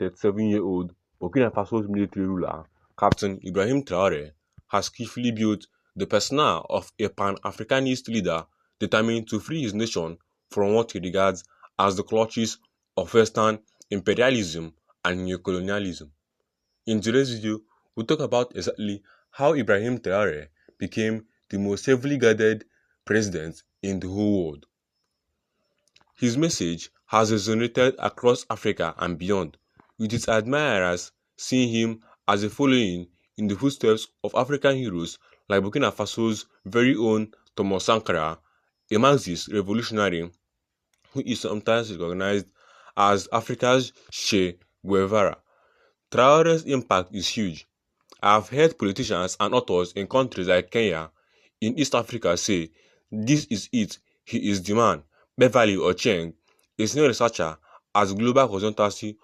37-year-old Burkina Faso's military ruler, Captain Ibrahim Traore, has skillfully built the persona of a Pan-Africanist leader determined to free his nation from what he regards as the clutches of Western imperialism and neocolonialism. In today's video, we'll talk about exactly how Ibrahim Traore became the most heavily guarded president in the whole world. His message has resonated across Africa and beyond, with its admirers seeing him as a following in the footsteps of African heroes like Burkina Faso's very own Thomas Sankara, a Marxist revolutionary who is sometimes recognized as Africa's Che Guevara. Traore's impact is huge. I have heard politicians and authors in countries like Kenya in East Africa say, "This is it, he is the man." Beverly Ocheng, a senior researcher at global consultancy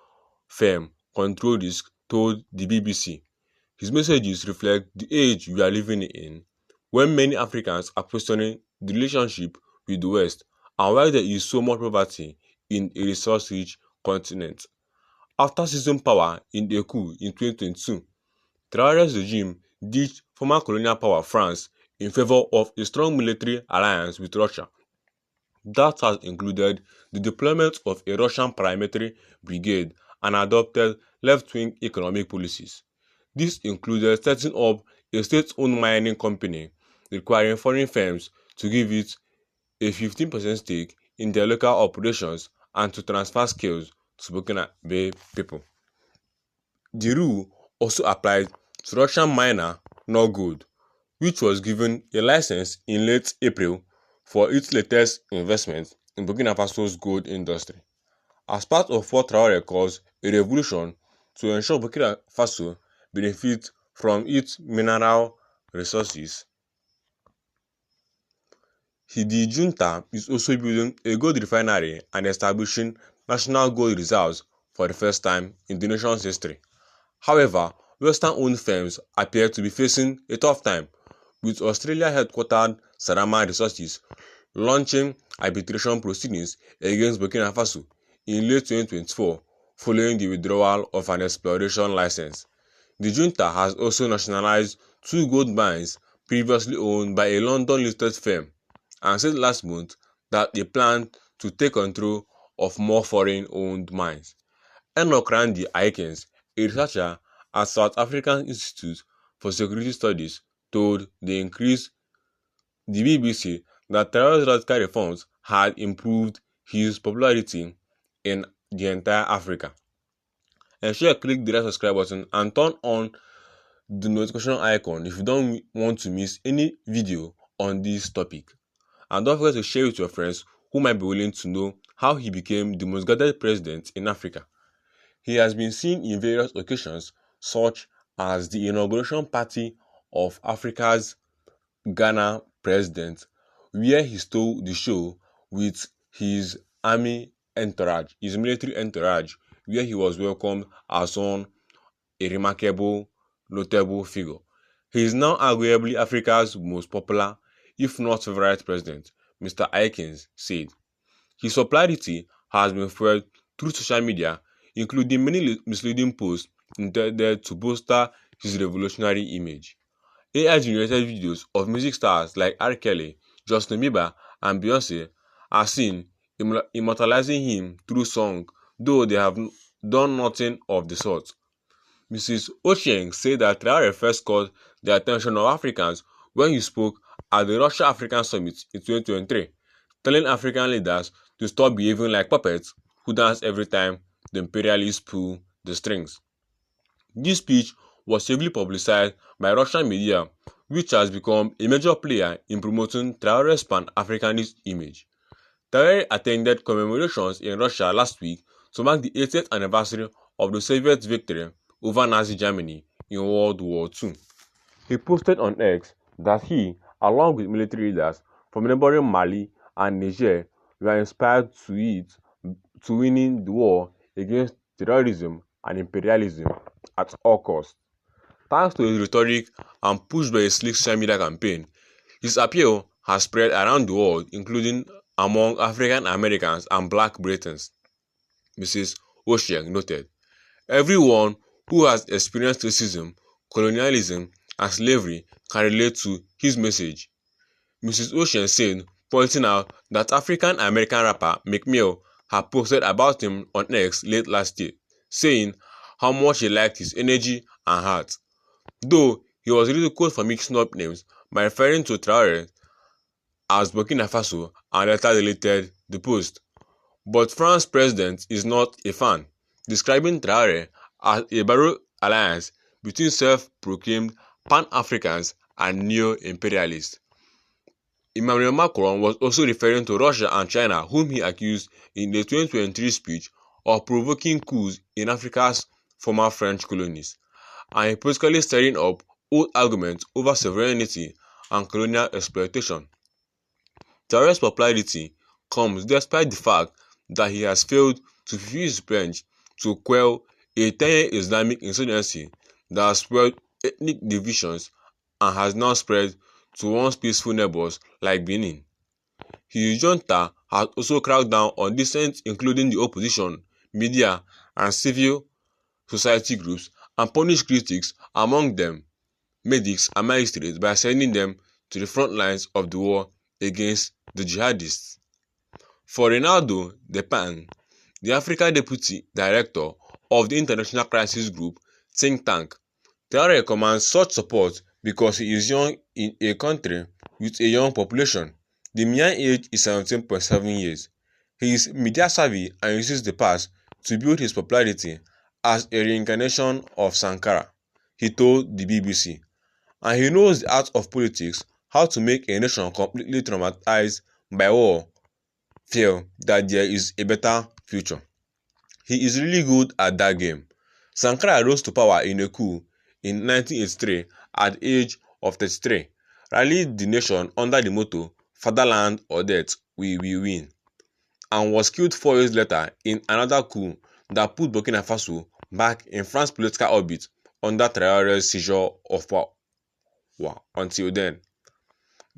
firm Control Risk, told the BBC, his messages reflect the age we are living in, when many Africans are questioning the relationship with the West and why there is so much poverty in a resource-rich continent. After seizing power in a coup in 2022, Traore's regime ditched former colonial power France in favor of a strong military alliance with Russia. That has included the deployment of a Russian paramilitary brigade and adopted left-wing economic policies. This included setting up a state-owned mining company, requiring foreign firms to give it a 15% stake in their local operations and to transfer skills to Burkina Faso people. The rule also applied to Russian miner Norgold, which was given a license in late April for its latest investment in Burkina Faso's gold industry. As part of what Traore calls a revolution to ensure Burkina Faso benefits from its mineral resources, the junta is also building a gold refinery and establishing national gold reserves for the first time in the nation's history. However, Western-owned firms appear to be facing a tough time, with Australia-headquartered Sarama Resources launching arbitration proceedings against Burkina Faso in late 2024 following the withdrawal of an exploration license. The junta has also nationalized two gold mines previously owned by a London-listed firm and said last month that they plan to take control of more foreign-owned mines. Enoch Randy Aikens, a researcher at South African Institute for Security Studies, told the BBC that Traore's radical reforms had improved his popularity in the entire Africa. Ensure you click the red subscribe button and turn on the notification icon if you don't want to miss any video on this topic. And don't forget to share with your friends who might be willing to know how he became the most guarded president in Africa. He has been seen in various occasions, such as the inauguration party of Africa's Ghana president, where he stole the show with his military entourage, where he was welcomed as a remarkable, notable figure. He is now arguably Africa's most popular, if not favorite president, Mr. Aikens said. His popularity has been fueled through social media, including many misleading posts intended to bolster his revolutionary image. AI-generated videos of music stars like R. Kelly, Justin Bieber, and Beyoncé are seen immortalizing him through song, though they have done nothing of the sort. Mrs. Ocheng said that Traore first caught the attention of Africans when he spoke at the Russia-African Summit in 2023, telling African leaders to stop behaving like puppets who dance every time the imperialists pull the strings. This speech was heavily publicized by Russian media, which has become a major player in promoting Traore's Pan-Africanist image. Traore attended commemorations in Russia last week to mark the 80th anniversary of the Soviet victory over Nazi Germany in World War II. He posted on X that he, along with military leaders from neighboring Mali and Niger, were inspired to winning the war against terrorism and imperialism at all costs. Thanks to his rhetoric and pushed by a slick social media campaign, his appeal has spread around the world, including among African Americans and Black Britons, Mrs. Ocean noted. Everyone who has experienced racism, colonialism, and slavery can relate to his message. Mrs. Ocean said, pointing out that African American rapper Meek Mill had posted about him on X late last year, saying how much he liked his energy and heart. Though he was ridiculed for mixing up names by referring to Traore as Burkina Faso and later deleted the post. But France's president is not a fan, describing Traore as a barrow alliance between self-proclaimed Pan-Africans and neo-imperialists. Emmanuel Macron was also referring to Russia and China, whom he accused in a 2023 speech of provoking coups in Africa's former French colonies, and hypothetically stirring up old arguments over sovereignty and colonial exploitation. Traore's popularity comes despite the fact that he has failed to fulfill his pledge to quell a 10-year Islamic insurgency that has spread ethnic divisions and has now spread to once peaceful neighbors like Benin. His junta has also cracked down on dissent, including the opposition, media, and civil society groups, and punished critics, among them medics and magistrates, by sending them to the front lines of the war against the jihadists. For Reynaldo Depan, the Africa Deputy Director of the International Crisis Group think tank, Traore commands such support because he is young in a country with a young population. The mean age is 17.7 years. He is media savvy and uses the past to build his popularity as a reincarnation of Sankara, he told the BBC. And he knows the art of politics, how to make a nation completely traumatized by war feel that there is a better future. He is really good at that game. Sankara rose to power in a coup in 1983 at the age of 33, rallied the nation under the motto "Fatherland or Death, we will win," and was killed 4 years later in another coup that put Burkina Faso back in France's political orbit under Traore's seizure of power. Until then,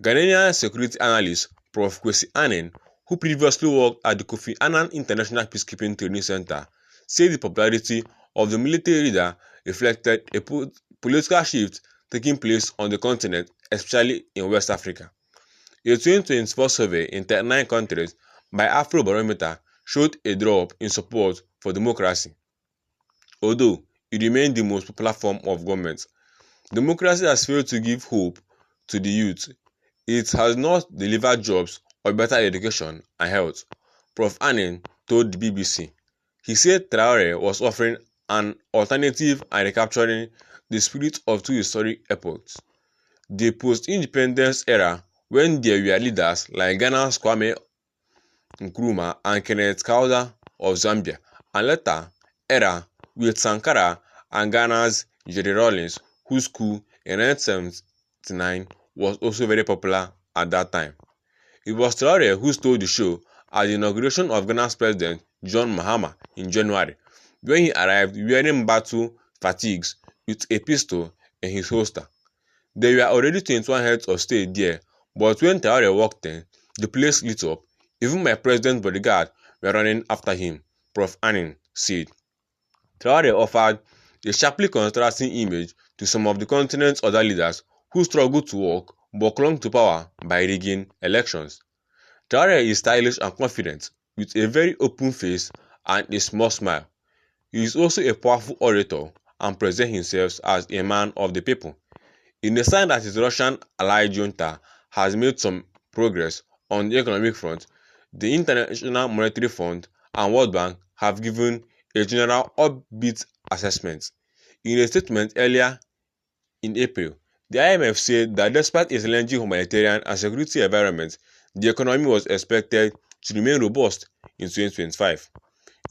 Ghanaian security analyst Prof. Kwesi Annan, who previously worked at the Kofi Annan International Peacekeeping Training Center, said the popularity of the military leader reflected a political shift taking place on the continent, especially in West Africa. A 2024 survey in 39 countries by Afrobarometer showed a drop in support for democracy. Although it remained the most popular form of government, democracy has failed to give hope to the youth. It has not delivered jobs or better education and health, Prof. Annan told the BBC. He said Traore was offering an alternative and recapturing the spirit of two historic epochs: the post-independence era, when there were leaders like Ghana's Kwame Nkrumah and Kenneth Kaunda of Zambia, and later era with Sankara and Ghana's Jerry Rawlings, whose coup in 1979 was also very popular at that time. It was Traore who stole the show at the inauguration of Ghana's President John Mahama in January, when he arrived wearing battle fatigues with a pistol in his holster. There were already 21 heads of state there, but when Traore walked in, the place lit up. Even my president's bodyguard were running after him, Prof. Annan said. Traore offered a sharply contrasting image to some of the continent's other leaders who struggled to walk but clung to power by rigging elections. Traore is stylish and confident, with a very open face and a small smile. He is also a powerful orator and presents himself as a man of the people. In a sign that his Russian ally junta has made some progress on the economic front, the International Monetary Fund and World Bank have given a general upbeat assessment. In a statement earlier in April, the IMF said that despite a challenging humanitarian and security environment, the economy was expected to remain robust in 2025.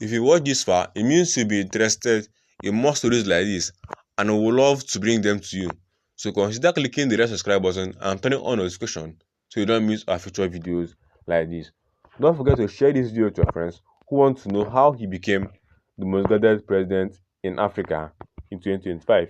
If you watch this far, it means you'll be interested in more stories like this, and we would love to bring them to you. So consider clicking the red subscribe button and turning on notification so you don't miss our future videos like this. Don't forget to share this video with your friends who want to know how he became the most guarded president in Africa in 2025.